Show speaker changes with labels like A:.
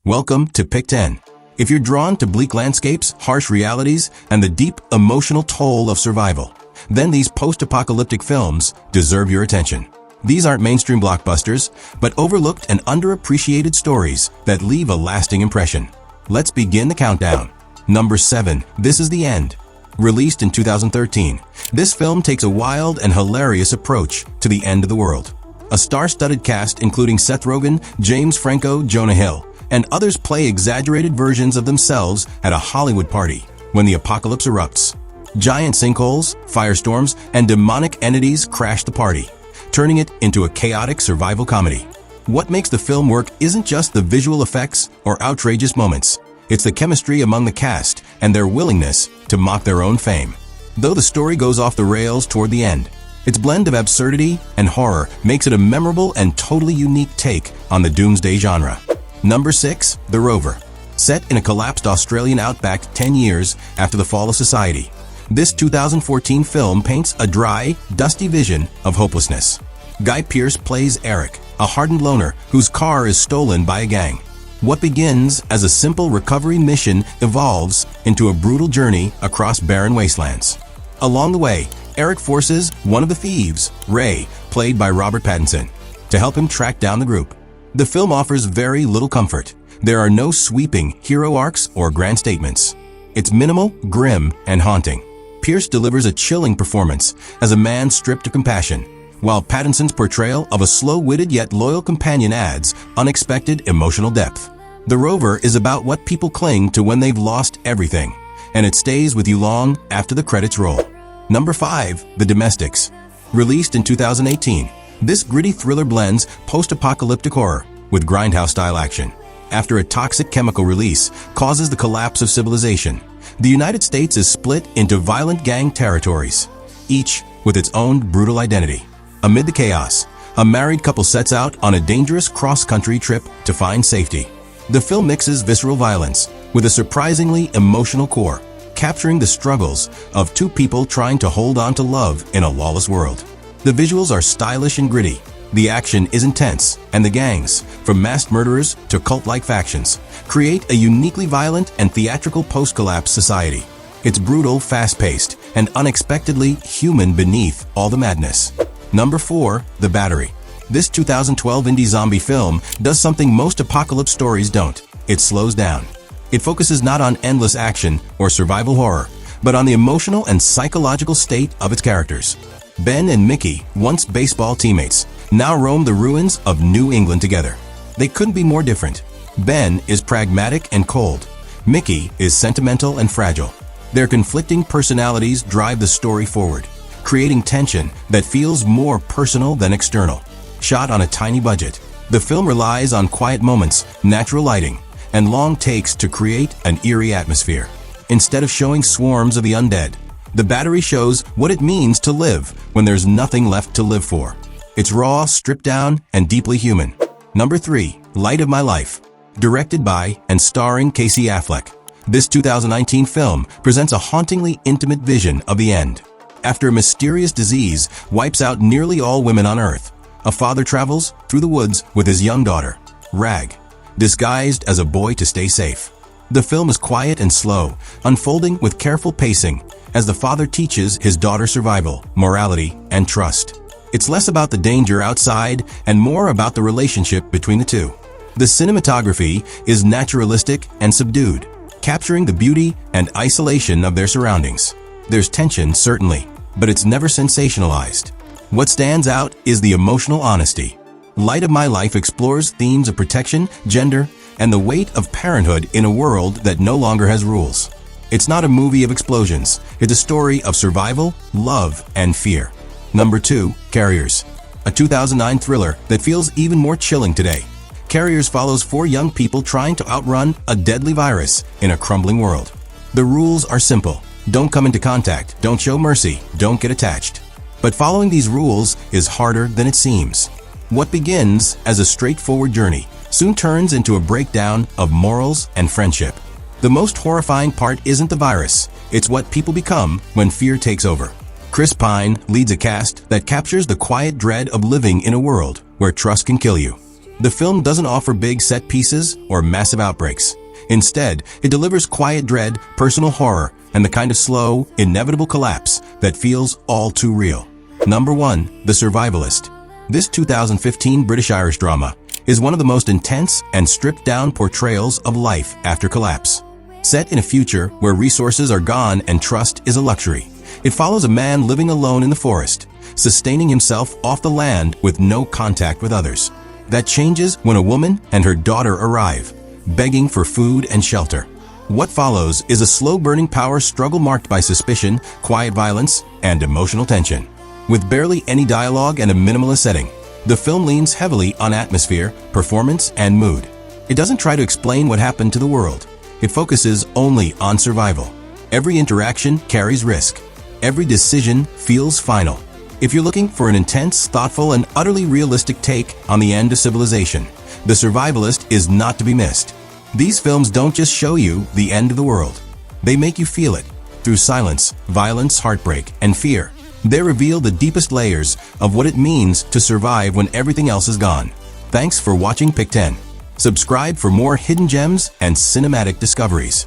A: Welcome to Pick 10. If you're drawn to bleak landscapes, harsh realities, and the deep emotional toll of survival, then these post-apocalyptic films deserve your attention. These aren't mainstream blockbusters, but overlooked and underappreciated stories that leave a lasting impression. Let's begin the countdown. Number 7. This is the End. Released in 2013, this film takes a wild and hilarious approach to the end of the world. A star-studded cast including Seth Rogen, James Franco, Jonah Hill, and others play exaggerated versions of themselves at a Hollywood party when the apocalypse erupts. Giant sinkholes, firestorms, and demonic entities crash the party, turning it into a chaotic survival comedy. What makes the film work isn't just the visual effects or outrageous moments. It's the chemistry among the cast and their willingness to mock their own fame. Though the story goes off the rails toward the end, its blend of absurdity and horror makes it a memorable and totally unique take on the doomsday genre. Number 6. The Rover. Set in a collapsed Australian outback 10 years after the fall of society, this 2014 film paints a dry, dusty vision of hopelessness. Guy Pearce plays Eric, a hardened loner whose car is stolen by a gang. What begins as a simple recovery mission evolves into a brutal journey across barren wastelands. Along the way, Eric forces one of the thieves, Ray, played by Robert Pattinson, to help him track down the group. The film offers very little comfort. There are no sweeping hero arcs or grand statements. It's minimal, grim, and haunting. Pearce delivers a chilling performance as a man stripped of compassion, while Pattinson's portrayal of a slow-witted yet loyal companion adds unexpected emotional depth. The Rover is about what people cling to when they've lost everything, and it stays with you long after the credits roll. Number 5. The Domestics. Released in 2018, this gritty thriller blends post-apocalyptic horror with grindhouse-style action. After a toxic chemical release causes the collapse of civilization, the United States is split into violent gang territories, each with its own brutal identity. Amid the chaos, a married couple sets out on a dangerous cross-country trip to find safety. The film mixes visceral violence with a surprisingly emotional core, capturing the struggles of two people trying to hold on to love in a lawless world. The visuals are stylish and gritty. The action is intense, and the gangs, from masked murderers to cult-like factions, create a uniquely violent and theatrical post-collapse society. It's brutal, fast-paced, and unexpectedly human beneath all the madness. Number 4. The Battery. This 2012 indie zombie film does something most apocalypse stories don't. It slows down. It focuses not on endless action or survival horror, but on the emotional and psychological state of its characters. Ben and Mickey, once baseball teammates, now roam the ruins of New England together. They couldn't be more different. Ben is pragmatic and cold. Mickey is sentimental and fragile. Their conflicting personalities drive the story forward, creating tension that feels more personal than external. Shot on a tiny budget, the film relies on quiet moments, natural lighting, and long takes to create an eerie atmosphere. Instead of showing swarms of the undead, The Battery shows what it means to live when there's nothing left to live for. It's raw, stripped down, and deeply human. Number 3. Light of My Life. Directed by and starring Casey Affleck, this 2019 film presents a hauntingly intimate vision of the end. After a mysterious disease wipes out nearly all women on Earth, a father travels through the woods with his young daughter, Rag, disguised as a boy to stay safe. The film is quiet and slow, unfolding with careful pacing as the father teaches his daughter survival, morality, and trust. It's less about the danger outside and more about the relationship between the two. The cinematography is naturalistic and subdued, capturing the beauty and isolation of their surroundings. There's tension, certainly, but it's never sensationalized. What stands out is the emotional honesty. Light of My Life explores themes of protection, gender, and the weight of parenthood in a world that no longer has rules. It's not a movie of explosions. It's a story of survival, love, and fear. Number 2. Carriers. A 2009 thriller that feels even more chilling today. Carriers follows 4 young people trying to outrun a deadly virus in a crumbling world. The rules are simple. Don't come into contact, don't show mercy, don't get attached. But following these rules is harder than it seems. What begins as a straightforward journey soon turns into a breakdown of morals and friendship. The most horrifying part isn't the virus, it's what people become when fear takes over. Chris Pine leads a cast that captures the quiet dread of living in a world where trust can kill you. The film doesn't offer big set pieces or massive outbreaks. Instead, it delivers quiet dread, personal horror, and the kind of slow, inevitable collapse that feels all too real. Number 1. The Survivalist. This 2015 British-Irish drama is one of the most intense and stripped-down portrayals of life after collapse. Set in a future where resources are gone and trust is a luxury, it follows a man living alone in the forest, sustaining himself off the land with no contact with others. That changes when a woman and her daughter arrive, begging for food and shelter. What follows is a slow-burning power struggle marked by suspicion, quiet violence, and emotional tension. With barely any dialogue and a minimalist setting, the film leans heavily on atmosphere, performance, and mood. It doesn't try to explain what happened to the world. It focuses only on survival. Every interaction carries risk. Every decision feels final. If you're looking for an intense, thoughtful, and utterly realistic take on the end of civilization, The Survivalist is not to be missed. These films don't just show you the end of the world. They make you feel it through silence, violence, heartbreak, and fear. They reveal the deepest layers of what it means to survive when everything else is gone. Thanks for watching Pick 10. Subscribe for more hidden gems and cinematic discoveries.